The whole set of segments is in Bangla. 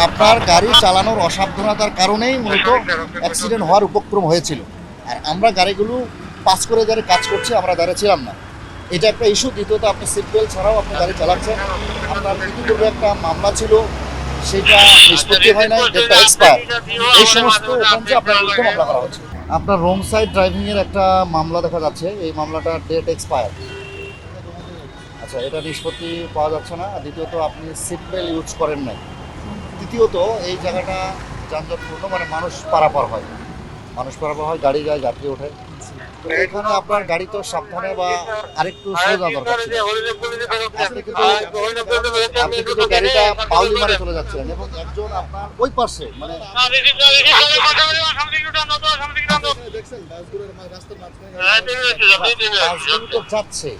আপনার গাড়ি চালানোর অসাবধানতার কারণেই মূলত অ্যাক্সিডেন্ট হওয়ার উপক্রম হয়েছিল। আর আমরা গাড়িগুলো পাস করে দাঁড়িয়ে কাজ করছি, আমরা দাঁড়িয়েছিলাম না, এটা একটা ইস্যু। দ্বিতীয়ত আপনি সিট বেল্ট ছাড়াও আপনি গাড়ি চালাচ্ছেন। আপনার ইতিপূর্বে একটা মামলা ছিল, সেটা নিষ্পত্তি হয় নাই, ডেটটা এক্সপায়ার। এই সমস্ত ওখানে আপনার বিরুদ্ধে মামলা করা হচ্ছে। আপনার রং সাইড ড্রাইভিংয়ের একটা মামলা দেখা যাচ্ছে, এই মামলাটার ডেট এক্সপায়ার। আচ্ছা, এটা নিষ্পত্তি পাওয়া যাচ্ছে না। দ্বিতীয়ত আপনি সিট বেল্ট ইউজ করেন নাই। তৃতীয়ত এই জায়গাটা যানজটপূর্ণ, মানে মানুষ পারাপার হয়, গাড়ি যায়, যাত্রী ওঠে। তো এখানে আপনার গাড়ি তো সাবধানে বা আরেকটু সোজা দরকার ছিল। আপনি কিন্তু গাড়িটা পাউলি মারে চলে যাচ্ছিলেন এবং একজন আপনার ওই পাশে মানে বাসগুলো তো যাচ্ছে,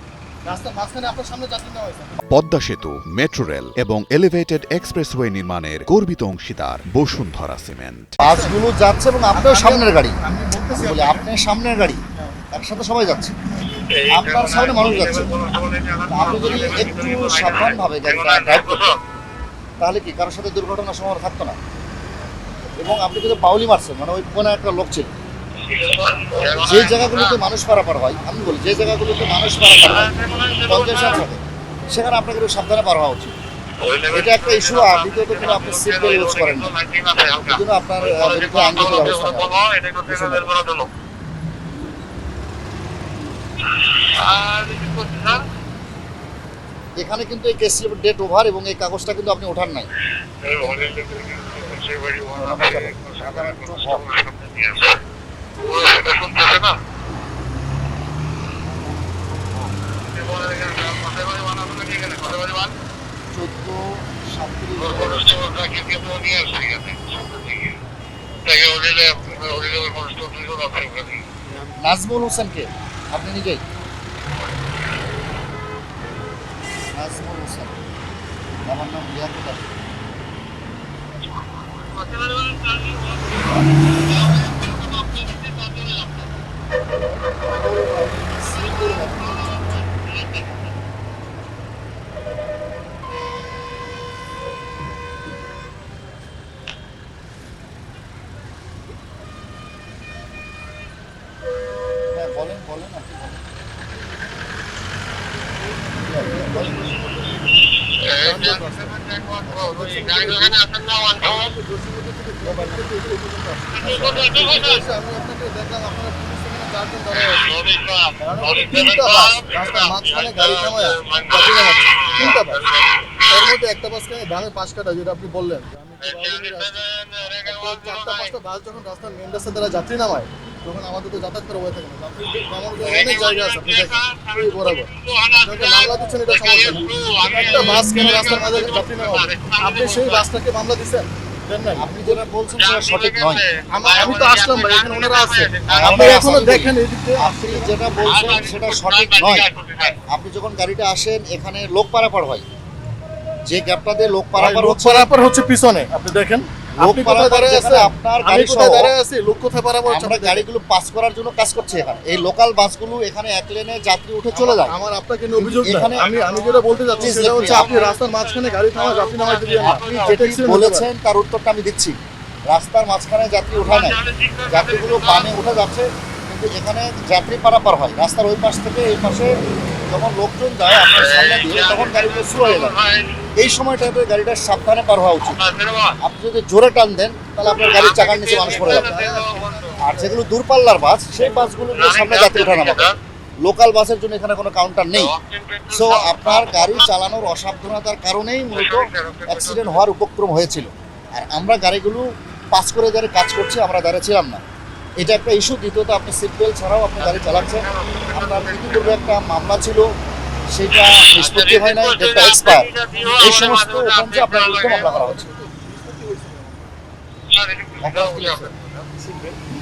রাস্তার মাঝখানে আপনার সামনে যাত্রী নেওয়া হয়েছে। পদ্মা সেতু, মেট্রো রেল এবং এলিভেটেড এক্সপ্রেসওয়ে নির্মাণের গর্বিত অংশীদার বসুন্ধরা সিমেন্ট। বাসগুলো যাচ্ছে এবং আপনার সামনের গাড়ি, বলে আপনার সামনের গাড়ি একসাথে সবাই যাচ্ছে, আপনার সামনে মানুষ যাচ্ছে। আপনি যদি একটু সাবধানভাবে গাড়িটা ড্রাইভ করতেন তাহলে কি কারোর সাথে দুর্ঘটনার সম্ভাবনা থাকতো না। এবং আপনি কিন্তু পাউলি মারছেন, মানে ওই কোনে একটা লোক ছিল। যে জায়গাগুলোতে মানুষ পারাপার হয়, আমি বলি যে জায়গাগুলোতে মানুষ পারাপার হয়, কনজেশন থাকে, সেখানে আপনাকে একটু সাবধানে পার হওয়া উচিত। এটা একটা ইস্যু। আর দ্বিতীয়ত কিন্তু আপনি সিট বেল্ট ইউজ করেন না, এই জন্য আপনার বিরুদ্ধে আইনগত ব্যবস্থা নেওয়া। এখানে কিন্তু এই কেসের ডেট ওভার এবং এই কাগজটা কিন্তু আপনি ওঠান নাই। নাজমুল হোসেনকে আপনি নিজেই নাজমুল হোসেন, আমার নাম লিয়াকত আলী। হ্যাঁ, বলেন বলেন আপনি বলেন। একটা বাস ডানে পাশ কাটা, যেটা আপনি বললেন, চারটা পাঁচটা বাস যখন রাস্তার মেন রাস্তা দ্বারা যাত্রী নামায়, তখন আমাদের তো যাতায়াত করা হয়ে থাকে না। যাত্রী নামানোর জন্য অনেক জায়গা আছে, আপনি দেখেন এই বরাবর মামলা দিচ্ছেন, এটা সমস্যা। একটা বাস কেন রাস্তার মাঝে যাত্রী নামাবে? আপনি সেই বাসটাকে মামলা দিচ্ছেন। আপনি যেটা বলছেন সেটা সঠিক নয়। আমি তো আসলাম ভাই, এখানে ওনারা আছে, আপনি এখনো দেখেন এদিকে। আপনি যেটা বলছেন সেটা সঠিক নয়। আপনি যখন গাড়িটা আসেন, এখানে লোক পারাপার হয়, যে গ্যাপটা দিয়ে লোক পারাপার হচ্ছে পিছনে, আপনি দেখেন লোক পারাপার যেখানে আপনার গাড়ি সহ দাঁড়ায় আছে, লোক কোথায় পারাপার হচ্ছে? আমরা গাড়িগুলো পাস করার জন্য কাজ করছি এখানে। এই লোকাল বাসগুলো এখানে এক লেনে যাত্রী উঠে চলে যায়। আমার আপনাকে নিয়ে অভিযোগ এখানে আমি যেটা বলতে চাচ্ছি সেটা হচ্ছে, আপনি রাস্তার মাঝখানে গাড়ি থামা, যাত্রী নামাইতে দিয়ে আপনি যেটা বলেছেন তার উত্তরটা আমি দিচ্ছি। রাস্তার মাঝখানে যাত্রী ওঠা নাই, যাত্রীগুলো বামে উঠে যাচ্ছে, কিন্তু এখানে যাত্রী পারাপার হয় রাস্তার ওই পাশ থেকে এই পাশে। যখন লোকজন যায় আপনার সামনে দিয়ে, তখন গাড়িগুলো স্লো হয়ে যায়। এই সময়টাতে গাড়িটা সাবধানে পার হওয়া উচিত। আপনি যদি জোরে টান দেন তাহলে আপনার গাড়ির চাকার নিচে মানুষ পড়ে যাবে। আর যেগুলো দূরপাল্লার বাস, সেই বাসগুলোতে সামনে যাত্রী ওঠা নামা করে। লোকাল বাসের জন্য এখানে কোনো কাউন্টার নেই। সো আপনার গাড়ি চালানোর অসাবধানতার কারণেই মূলত অ্যাক্সিডেন্ট হওয়ার উপক্রম হয়েছিল। আর আমরা গাড়িগুলো পাস করে দাঁড়িয়ে কাজ করছি, আমরা দাঁড়িয়েছিলাম না, এটা একটা ইস্যু। দ্বিতীয়ত আপনি সিট বেল্ট ছাড়াও আপনি গাড়ি চালাচ্ছেন। আপনার ইতিপূর্বে একটা মামলা ছিল, সেটা নিষ্পত্তি হয় নাই, ডেটটা এক্সপায়ার। এই সমস্ত ওখানে আপনার বিরুদ্ধে মামলা করা হচ্ছে।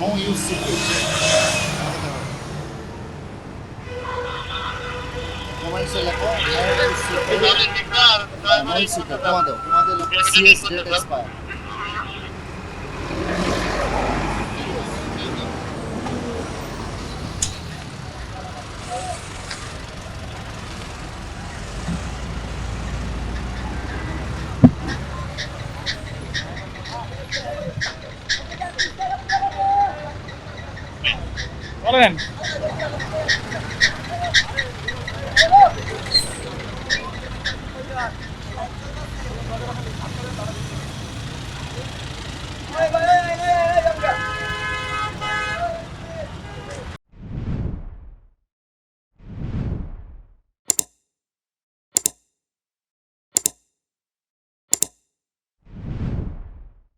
No use seat belt. কমাইছে লেখো নো সিট বেল্ট, তোমাদের সিএস ডেট এক্সপায়ার। বলেন